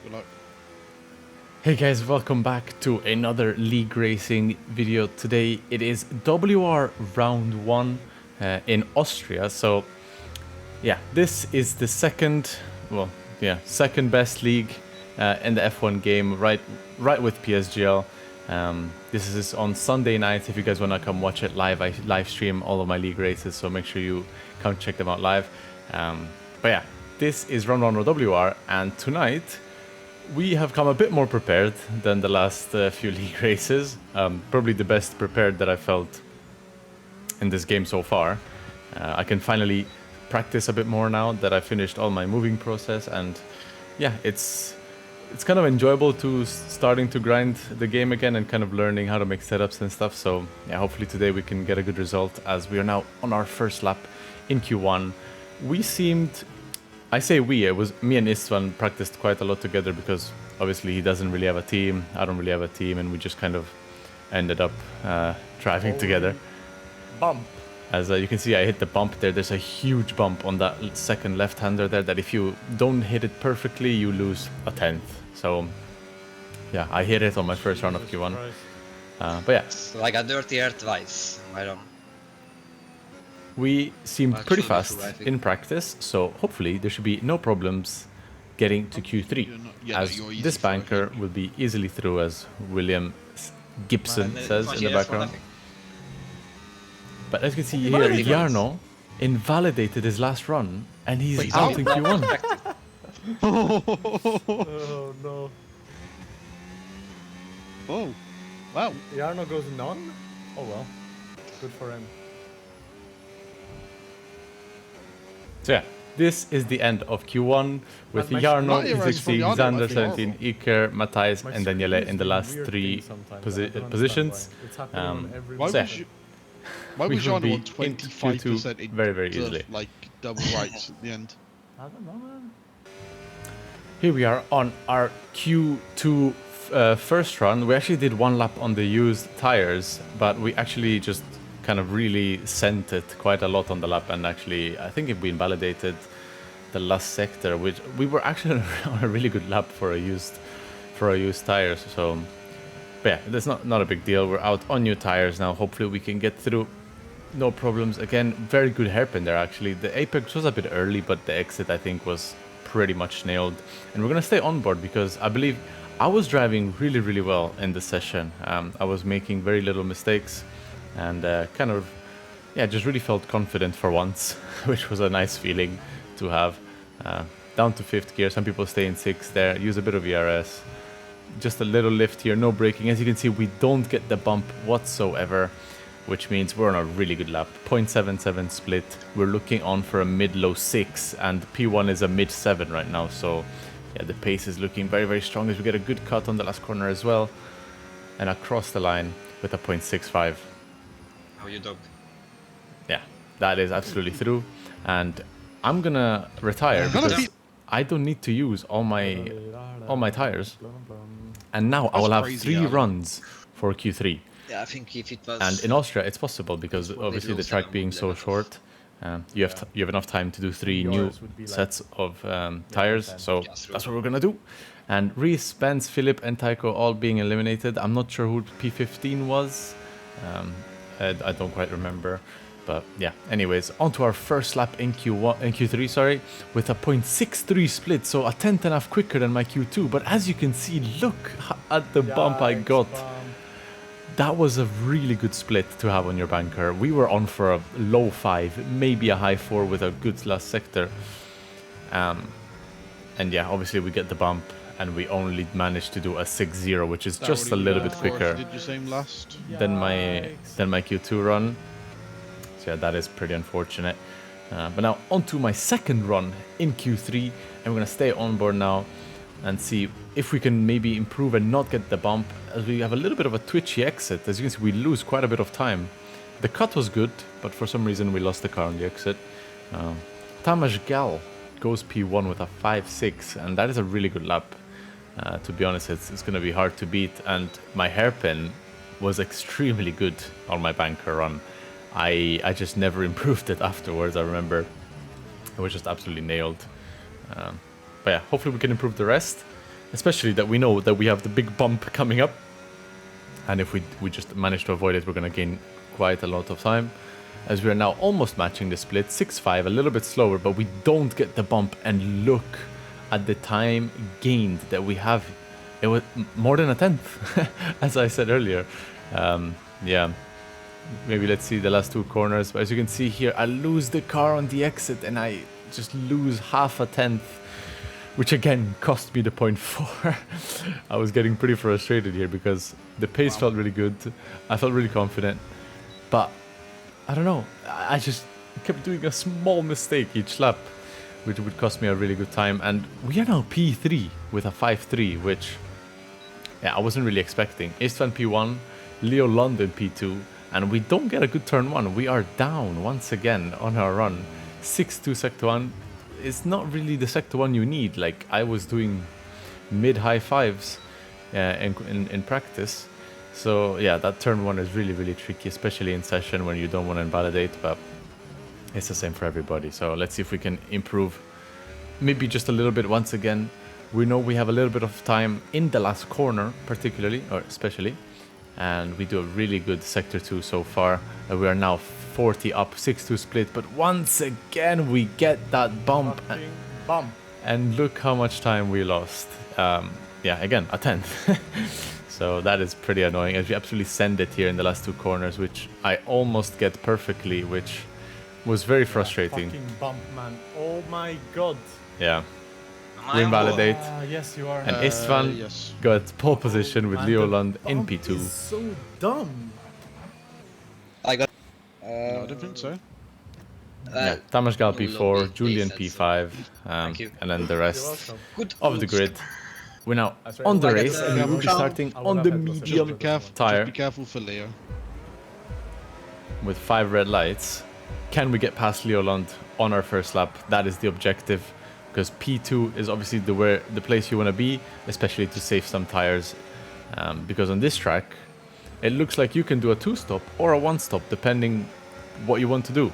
Good luck. Hey guys, welcome back to another league racing video. Today it is WR round 1 in Austria. So yeah, this is the second best league in the F1 game, right with PSGL. This is on Sunday nights. If you guys want to come watch it live, I live stream all of my league races, so make sure you come check them out live. But yeah, this is round 1 of WR, and tonight we have come a bit more prepared than the last few league races. Probably the best prepared that I felt in this game so far. I can finally practice a bit more now that I finished all my moving process, and yeah, it's kind of enjoyable to starting to grind the game again and kind of learning how to make setups and stuff. So yeah, hopefully today we can get a good result as we are now on our first lap in Q1. I say we, it was me and S21 practiced quite a lot together because obviously he doesn't really have a team, I don't really have a team, and we just kind of ended up driving together. Bump. As you can see, I hit the bump there. There's a huge bump on that second left-hander there that if you don't hit it perfectly, you lose a tenth. So yeah, I hit it on my first round of Q1. But yeah. It's like a dirty earth twice. I don't. We seemed Well, pretty should be fast true, I think. in practice, so hopefully there should be no problems getting to Q3, as you're easy this for a banker will be easily through, as William Gibson says in the background. But as you can see here, Jarno invalidated his last run, and he's out in Q1. Oh no. Oh, wow. Jarno goes none? Oh well. Good for him. So yeah, this is the end of Q1 with My Jarno, Schneider ranks from 16, Jarno, Xander I think. 17, Iker, Matthias, My and screen Daniele is in the doing last weird three things sometimes, I don't understand positions. why. It's happening on every Why So yeah, was you? Why we was should be Jarno on in 25% Q2 very, very easily. like double rights at the end? I don't know, man. Here we are on our Q2 first run. We actually did one lap on the used tires, but we actually just kind of really sent it quite a lot on the lap, and actually I think we invalidated the last sector, which we were actually on a really good lap for a used tires. So but yeah, that's not a big deal. We're out on new tires now. Hopefully we can get through, no problems. Again, very good hairpin there actually. The apex was a bit early, but the exit I think was pretty much nailed. And we're gonna stay on board because I believe I was driving really well in the session. I was making very little mistakes, and kind of just really felt confident for once, which was a nice feeling to have. Down to 5th gear. Some people stay in 6th there. Use a bit of ERS. Just a little lift here, no braking. As you can see, we don't get the bump whatsoever, which means we're on a really good lap. 0.77 split. We're looking on for a mid-low 6, and P1 is a mid-7 right now. So yeah, the pace is looking very strong as we get a good cut on the last corner as well, and across the line with a 0.65. How you dog? Yeah, that is absolutely through, and I'm gonna retire because I don't need to use all my tires, and now I will have crazy, 3 Alan. runs for Q3. Yeah, I think if it was. And in Austria, it's possible because obviously the track being so short, you have enough time to do 3 new sets of tires. So that's what we're gonna do. And Reese, Spence, Philip, and Tycho all being eliminated. I'm not sure who P15 was. I don't quite remember. But yeah, anyways, on to our first lap in Q3, sorry, with a 0.63 split, so a tenth and a half quicker than my Q2. But as you can see, look at the bump I got. That was a really good split to have on your banker. We were on for a low 5, maybe a high 4 with a good last sector. And yeah, obviously we get the bump, and we only managed to do a 6-0, which is just a little bit quicker Did you same last? than my Q2 run. So yeah, that is pretty unfortunate. But now onto my second run in Q3, and we're gonna stay on board now and see if we can maybe improve and not get the bump, as we have a little bit of a twitchy exit. As you can see, we lose quite a bit of time. The cut was good, but for some reason we lost the car on the exit. Tamas Gal goes P1 with a 5.6, and that is a really good lap. To be honest, it's gonna be hard to beat, and my hairpin was extremely good on my banker run. I just never improved it afterwards. I remember it was just absolutely nailed. But yeah, hopefully we can improve the rest. especially that we know that we have the big bump coming up, and if we just manage to avoid it, we're going to gain quite a lot of time, as we are now almost matching the split. 6-5, a little bit slower, but we don't get the bump, and look at the time gained that we have. It was more than a tenth, as I said earlier. Yeah, maybe let's see the last two corners. But as you can see here, I lose the car on the exit, and I just lose half a tenth, which again cost me the 0.4. I was getting pretty frustrated here because the pace felt really good. I felt really confident, but I don't know. I just kept doing a small mistake each lap, which would cost me a really good time. And we are now P3 with a 5-3, which, yeah, I wasn't really expecting. S21 P1, Leo London P2, and we don't get a good turn one. We are down once again on our run. 6-2 Sector 1 is not really the Sector 1 you need. Like, I was doing mid-high fives in practice. So, yeah, that turn one is really, really tricky, especially in session when you don't want to invalidate, but it's the same for everybody. So let's see if we can improve maybe just a little bit once again. We know we have a little bit of time in the last corner, particularly, or especially, and we do a really good Sector 2 so far. We are now 40 up, 6-2 split, but once again we get that bump. And look how much time we lost. Yeah, again, a tenth. So that is pretty annoying, as we absolutely send it here in the last two corners, which I almost get perfectly, which was very frustrating. Fucking bump, man. Oh my god. Yeah. Am We I on board? invalidate. Yes, you are. And Istvan Yes. got pole position with Man, Leo the Lund in bump P2. is so dumb. I got. No, I don't think so. Yeah, Tamas got Lobby, P4, Julian they said so. P5, Thank you. and then the You're rest welcome. Good. of the grid. We're now I swear, on the I got race, the- and we will be Just- starting I would on have the had those Just medium be careful. tire Just be careful for Leo. with 5 red lights. Can we get past Leo Lund on our first lap? That is the objective, because P2 is obviously the place you want to be, especially to save some tires. Because on this track, it looks like you can do a 2-stop or a 1-stop, depending what you want to do.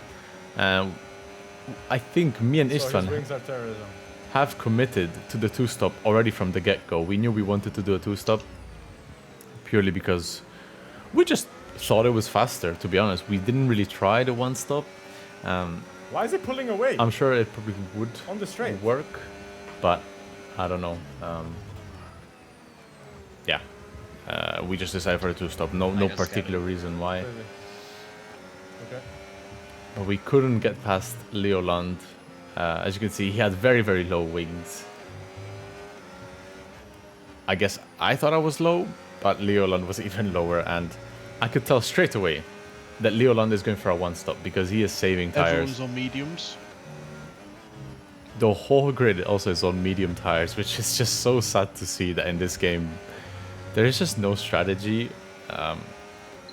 I think me and So his Istvan wings are terrorism. have committed to the 2-stop already from the get-go. We knew we wanted to do a 2-stop purely because we just thought it was faster, to be honest. We didn't really try the 1-stop. Why is it pulling away? I'm sure it probably would On the straight. work, but I don't know. Yeah, we just decided for a 2-stop. No just particular reason why. Really? Okay. But we couldn't get past Leo Lund. As you can see, he had very, very low wings. I guess I thought I was low, but Leo Lund was even lower, and I could tell straight away that Leo Lund is going for a 1-stop because he is saving tires. Everyone's on mediums. The whole grid also is on medium tires, which is just so sad to see that in this game there is just no strategy.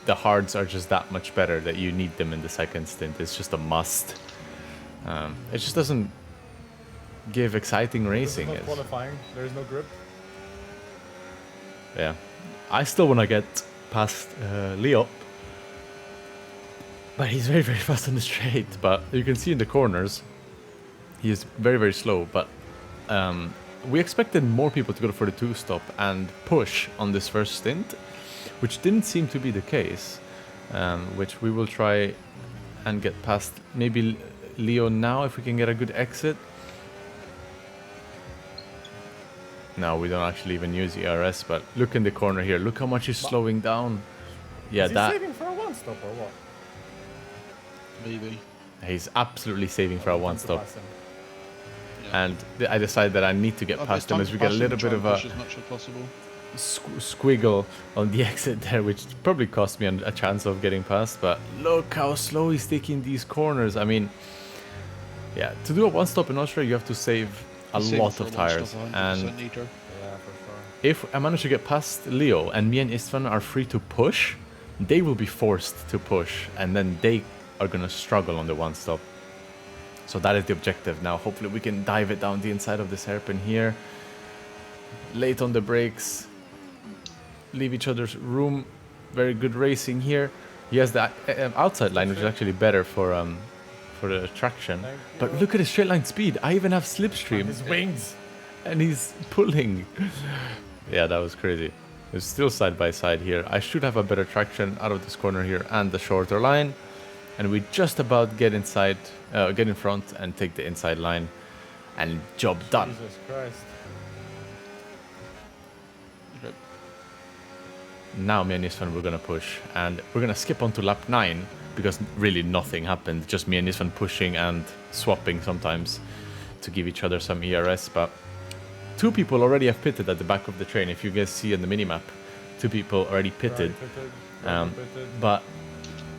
The hards are just that much better that you need them in the second stint. It's just a must. It just doesn't give exciting racing. This is not qualifying. There is no grip. Yeah, I still want to get past Leo, but he's very, very fast on the straight. But you can see in the corners, he is very, very slow. But we expected more people to go for the 2-stop and push on this first stint, which didn't seem to be the case. Which we will try and get past maybe Leo now if we can get a good exit. No, we don't actually even use ERS, but look in the corner here. Look how much he's slowing down. Yeah, Is he that saving for a 1-stop or what? Maybe. he's absolutely saving for a Time to 1-stop. pass him. Yeah. And I decided that I need to get Well, past it's him time as to we get a pass him little and try bit and of a push as much as possible. squiggle on the exit there, which probably cost me a chance of getting past. But look how slow he's taking these corners. I mean, yeah, to do a 1-stop in Austria, you have to save a Saving lot for of a tires. 1-stop, 100% And neater. Yeah, for sure. if I manage to get past Leo and me and Istvan are free to push, they will be forced to push, and then they are gonna struggle on the 1-stop. So that is the objective now. Hopefully we can dive it down the inside of this hairpin here. Late on the brakes. Leave each other's room. Very good racing here. He has the outside line, which is actually better for the traction. Thank But you. look at his straight line speed. I even have And slipstream. his wings. and he's pulling. Yeah, that was crazy. It's still side by side here. I should have a better traction out of this corner here and the shorter line. And we just about get inside, get in front and take the inside line. And job done. Jesus Christ. Okay. Now me and Istvan, we're gonna push. And we're gonna skip on to lap 9. Because really nothing happened. Just me and Istvan pushing and swapping sometimes. To give each other some ERS. But 2 people already have pitted at the back of the train. If you guys see on the minimap. 2 people already pitted. But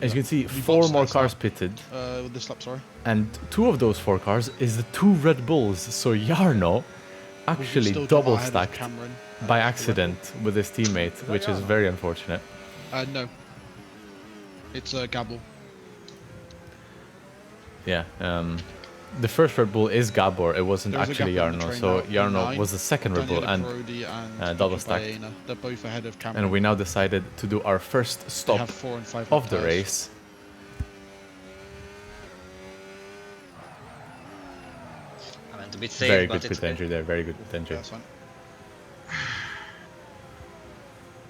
as you can see, 4 more cars pitted. With this lap, sorry. And 2 of those 4 cars is the 2 Red Bulls. So Jarno actually Still double ahead of stacked Cameron, by for accident with his teammate, which is very unfortunate. No. It's Gabble. Yeah. The first Red Bull is Gabor. It wasn't There was a actually gap on the Jarno. train So now, Jarno P9, was the second Red Bull Daniela and Parodi and double Gigi stacked. Baena. They're both ahead of Cameron. And we now decided to do our first They stop have 4 and 5 of the tires. race. I meant to be safe, Very but good it's pit entry there. Very good pit Yeah, entry. that's fine.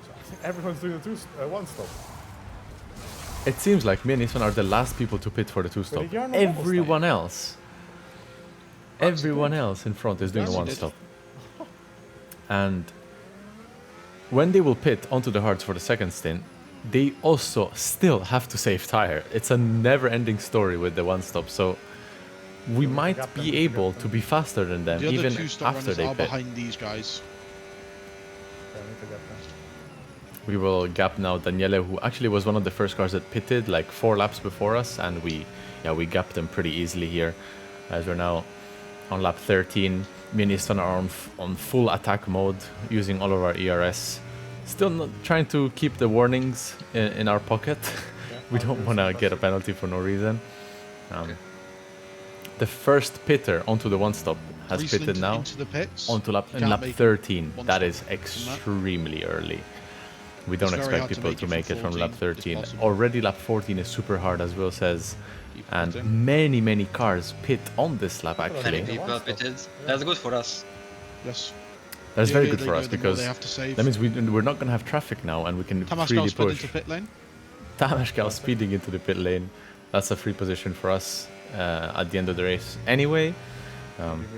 So I think everyone's doing the one stop. It seems like me and Istvan are the last people to pit for the 2 stop. did Jarno double Everyone else. Everyone else in front is doing a Yes, he 1 did. stop. And when they will pit onto the hards for the second stint, they also still have to save tire. It's a never-ending story with the 1 stop. So we might gap them, be we can able gap to them. be faster than them, The other even 2 stop after runners they are pit. behind these guys. Okay, I need to get them. We will gap now Daniele, who actually was one of the first cars that pitted like 4 laps before us, and we gapped them pretty easily here, as we're now on lap 13. Me and Istvan are on full attack mode, using all of our ERS. Still not trying to keep the warnings in our pocket. We don't want to get a penalty for no reason. The first pitter onto the 1 stop has Riesling pitted now into the pits. onto lap Can't make 13. one That stop is from that. extremely early. We don't It's very expect hard to people make to it make from it from lap 14 if 13. possible. Already lap 14 is super hard, as Will says. Keep And pitting. many cars pit on this lap, many actually. Yeah, people one stop. pitted. That's good for us. Yes. That's The very earlier good they for go, us the more because they have to save. that means we're not going to have traffic now and we can freely Tamascal sped push. into pit lane. Tamashkal speeding into the pit lane. That's a free position for us at the end of the race anyway.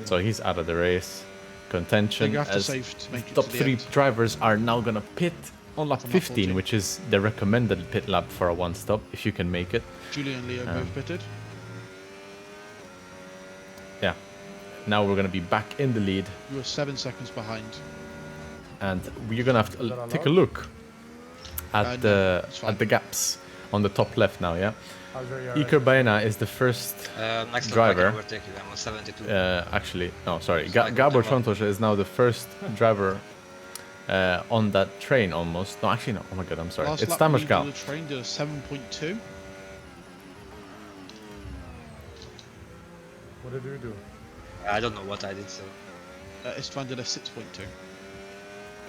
So he's out of the race. So Contention you have to as save to make it top to the 3 end. drivers are now going to pit on lap From lap 15, 14. which is the recommended pit lap for a 1 stop, if you can make it. Julian and Leo both pitted. Yeah. Now we're going to be back in the lead, You were 7 seconds behind. and we're going to have to that take a allowed? look at No, it's fine. the gaps on the top left now, yeah? How's your Iker Baena is the first Next time Driver. I can overtake you. I'm on 72. actually, no, sorry. So I can Gabor come up. Santos is now the first driver on that train almost. No, actually, no. Oh my god, I'm sorry. Last It's lap, the leader Tamashkal. of the train did a 7.2. What did you do? I don't know what I did, so. Istvan did a 6.2.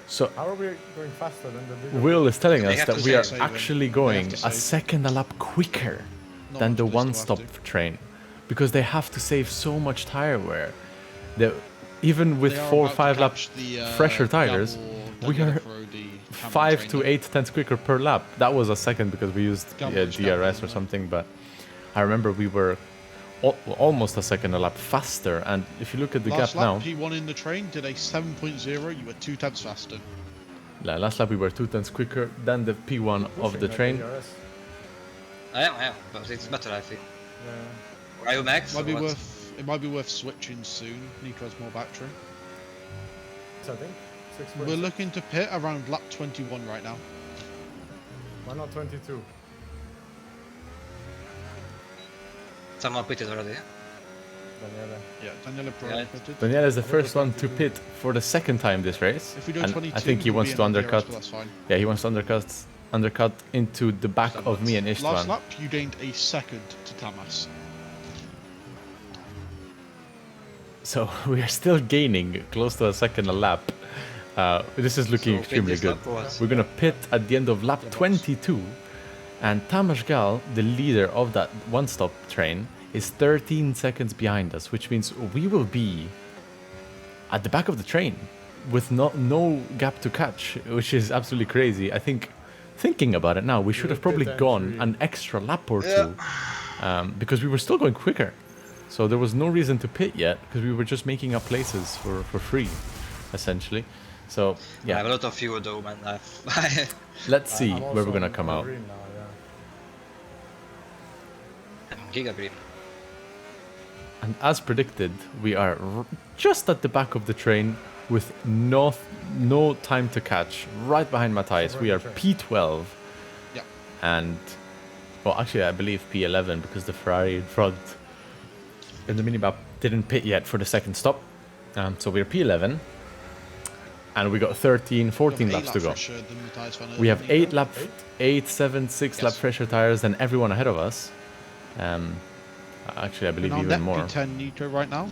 So How are we going faster than the leader? Will is telling They us have that to we are save. actually They going have to a save. second a lap quicker Not than much, the but they still have one-stop to. train, because they have to save so much tire wear. Even with They are 4 or about to 5 lap catch the, fresher tires, Gabor, we Daniela are Parodi, Cameron 5 train to now. 8 tenths quicker per lap. That was a second because we used Gabor, DRS or something, but I remember we were almost a second a lap faster. And if you look at the Last gap lap, now, P1 in the train did a 7.0. You were 2 tenths faster. last lap we were 2 tenths quicker than the P1 of the train. I am, but it's better, I think. Yeah. Are you max? Might or be what? it might be worth switching soon. Nico has more battery. So I think 6 We're looking to pit around lap 21 right now. Why not 22? Someone pitted already. Daniela. Yeah, Daniela Parodi Yeah. pitted. Daniel is the first one to pit for the second time this race. If we do and 22, I think he we'll wants be to in the DRS, undercut. but that's fine. Yeah, he wants to undercut into the back of me and Last Istvan. lap, you gained a second to Tamas. So we are still gaining close to a second a lap. This is looking So pit extremely this good. lap or what? We're gonna pit at the end of lap 22, and Tamas Gal, the leader of that one-stop train, is 13 seconds behind us, which means we will be at the back of the train with no gap to catch, which is absolutely crazy. I think, thinking about it now, we should have probably gone an extra lap or two because we were still going quicker. So there was no reason to pit yet because we were just making up places for free, essentially. So I yeah, have a lot of fuel though, man. let's see I'm where also we're gonna on come out. green now, yeah. Giga green. And as predicted, we are just at the back of the train with no time to catch, right behind Matthias. We are P12. Yeah. And, well, actually, I believe P11 because the Ferrari in front in the minimap didn't pit yet for the second stop. So we're P11. And we got 13, 14 laps to go. We have 8, 7, 6 lap fresher tires than everyone ahead of us. Actually, I believe even more. P10 nitro right now.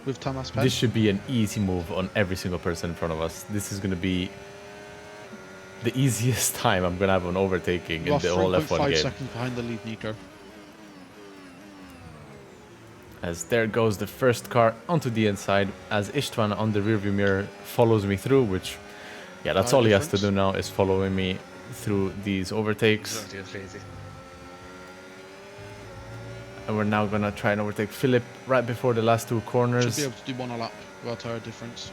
With Thomas Penn. This should be an easy move on every single person in front of us. This is going to be the easiest time I'm going to have on overtaking in the whole F1 5 game. seconds behind the lead nitro. As there goes the first car onto the inside, as Istvan on the rearview mirror follows me through, which, yeah, that's all he has to do now is following me through these overtakes. Crazy. And we're now going to try and overtake Philip right before the last two corners. Should be able to do 1 a lap without tire difference.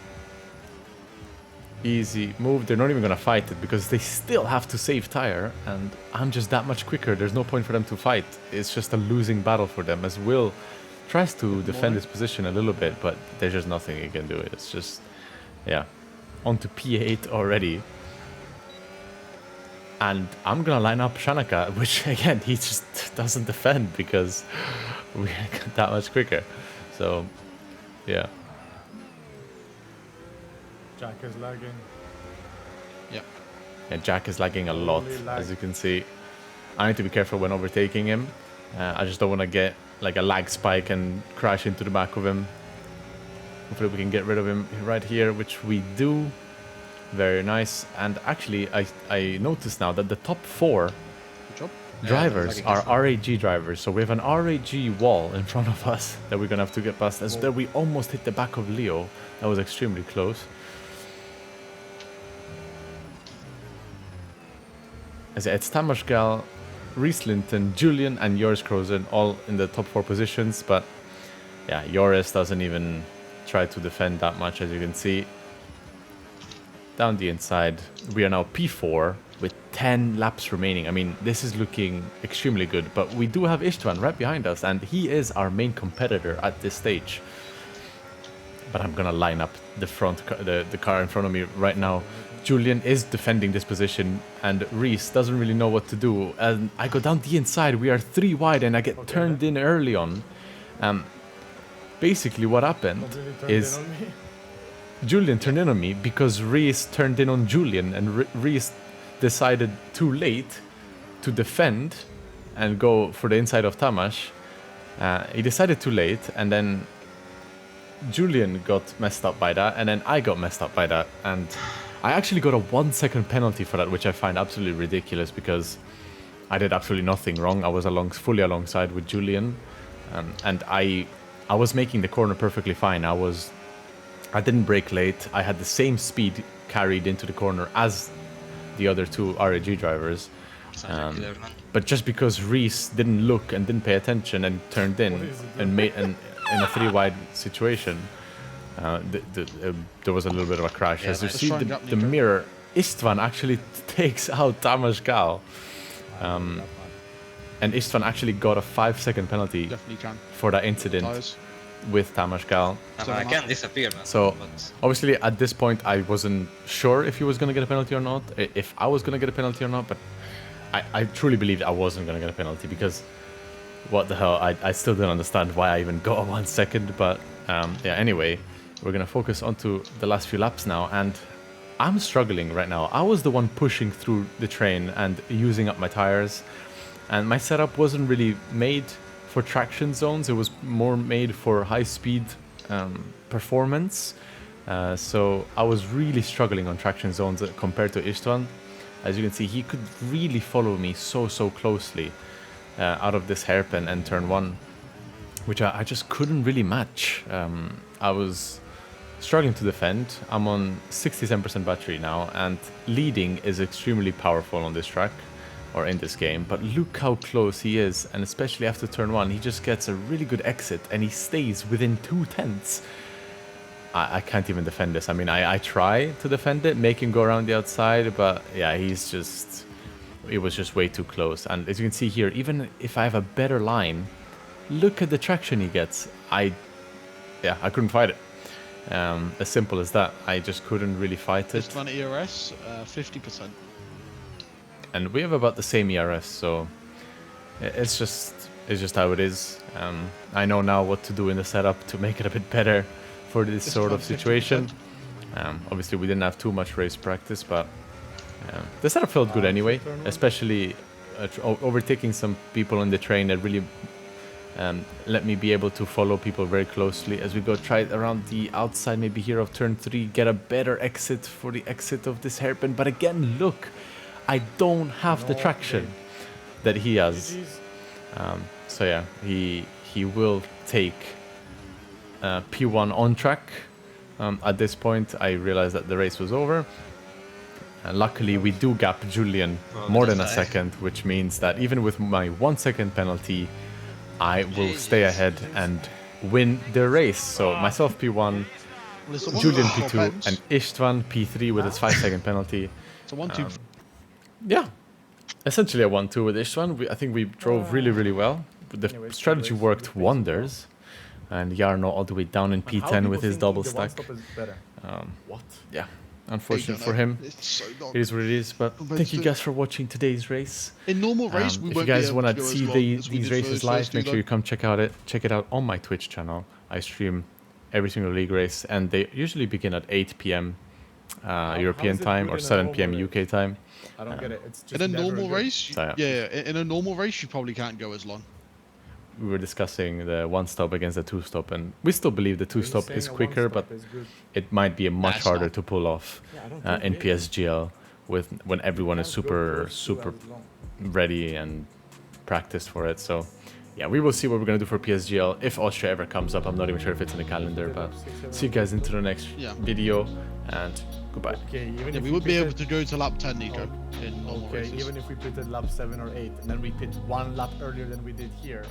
Easy move. They're not even going to fight it because they still have to save tire, and I'm just that much quicker. There's no point for them to fight. It's just a losing battle for them, as Will tries to defend his position a little bit, but there's just nothing he can do. It's just, yeah, on to P8 already. And I'm going to line up Shanaka, which, again, he just doesn't defend because we're that much quicker. So, yeah. Jack is lagging. Yeah, Jack is lagging a lot, as you can see. I need to be careful when overtaking him. I just don't want to get like a lag spike and crash into the back of him. Hopefully we can get rid of him right here, which we do. Very nice. And actually, I noticed now that the top 4 drivers are RAG drivers. So we have an RAG wall in front of us that we're going to have to get past. As there we almost hit the back of Leo. That was extremely close. As it's Tamas Gal, Reese Linton, Julian, and Joris Krozen all in the top 4 positions. But yeah, Joris doesn't even try to defend that much, as you can see. Down the inside, we are now P4 with 10 laps remaining. I mean, this is looking extremely good, but we do have Istvan right behind us, and he is our main competitor at this stage. But I'm gonna line up the car in front of me right now. Julian is defending this position, and Reese doesn't really know what to do. And I go down the inside, we are 3 wide, and I get turned in early on. Basically what happened is Julian turned in on me because Reese turned in on Julian, and Reese decided too late to defend and go for the inside of Tamas. He decided too late, and then Julian got messed up by that, and then I got messed up by that, and I actually got a 1 second penalty for that, which I find absolutely ridiculous because I did absolutely nothing wrong. I was fully alongside with Julian, and I was making the corner perfectly fine. I didn't brake late. I had the same speed carried into the corner as the other 2 RAG drivers. But just because Reese didn't look and didn't pay attention and turned in and made in a 3 wide situation, there was a little bit of a crash. As you see the mirror, Istvan actually takes out Tamas Gal. And Istvan actually got a 5 second penalty for that incident with Tamas Gal. I can't disappear, man. So obviously at this point I wasn't sure if he was going to get a penalty or not, if I was going to get a penalty or not, but I truly believed I wasn't going to get a penalty because what the hell, I still don't understand why I even got a 1 second. But yeah, anyway, we're going to focus onto the last few laps now, and I'm struggling right now. I was the one pushing through the train and using up my tires, and my setup wasn't really made for traction zones. It was more made for high speed performance. So I was really struggling on traction zones compared to Istvan. As you can see, he could really follow me so closely out of this hairpin and turn 1. which I just couldn't really match. I was struggling to defend. I'm on 67% battery now, and leading is extremely powerful on this track, or in this game, but look how close he is, and especially after turn 1, he just gets a really good exit, and he stays within 2/10. I can't even defend this. I mean, I try to defend it, make him go around the outside, but yeah, it was just way too close. And as you can see here, even if I have a better line, look at the traction he gets. I couldn't fight it. As simple as that. I just couldn't really fight it. S21 ERS, 50%. And we have about the same ERS, so it's just how it is. I know now what to do in the setup to make it a bit better for this sort of situation. Obviously, we didn't have too much race practice, but the setup felt good anyway, especially overtaking some people on the train that really let me be able to follow people very closely as we go try it around the outside, maybe here of turn 3, get a better exit for the exit of this hairpin. But again, look, I don't have the traction that he has. So yeah, he will take P1 on track. At this point, I realized that the race was over. Luckily, we do gap Julian more than a second, which means that even with my 1 second penalty, I will stay ahead and win the race. So myself P1, Julian P2, and Istvan P3 with his 5 second penalty. So 1-2. Yeah, essentially a 1-2 with Istvan. I think we drove really well. The strategy worked wonders. And Jarno all the way down in P10 with his double stack. What? Yeah, unfortunate for him. It is what it is. But thank you guys for watching today's race. In normal race, we if won't you guys want to see these races live, make sure you come check it out on my Twitch channel. I stream every single league race, and they usually begin at 8 p.m. European time or 7 p.m. UK time. I don't get it. It's just in a normal race, So, in a normal race, you probably can't go as long. we were discussing the 1-stop against the 2-stop, and we still believe the 2-stop is quicker, but it might be much harder to pull off in PSGL when everyone is super ready and practiced for it. So yeah, we will see what we're gonna do for PSGL if Austria ever comes up. I'm not even sure if it's in the calendar, but see you guys into the next video, and goodbye. Okay, even if we would be able to go to lap 10, Nico, in normal races. Even if we pitted lap 7 or 8, and then we pit 1 lap earlier than we did here,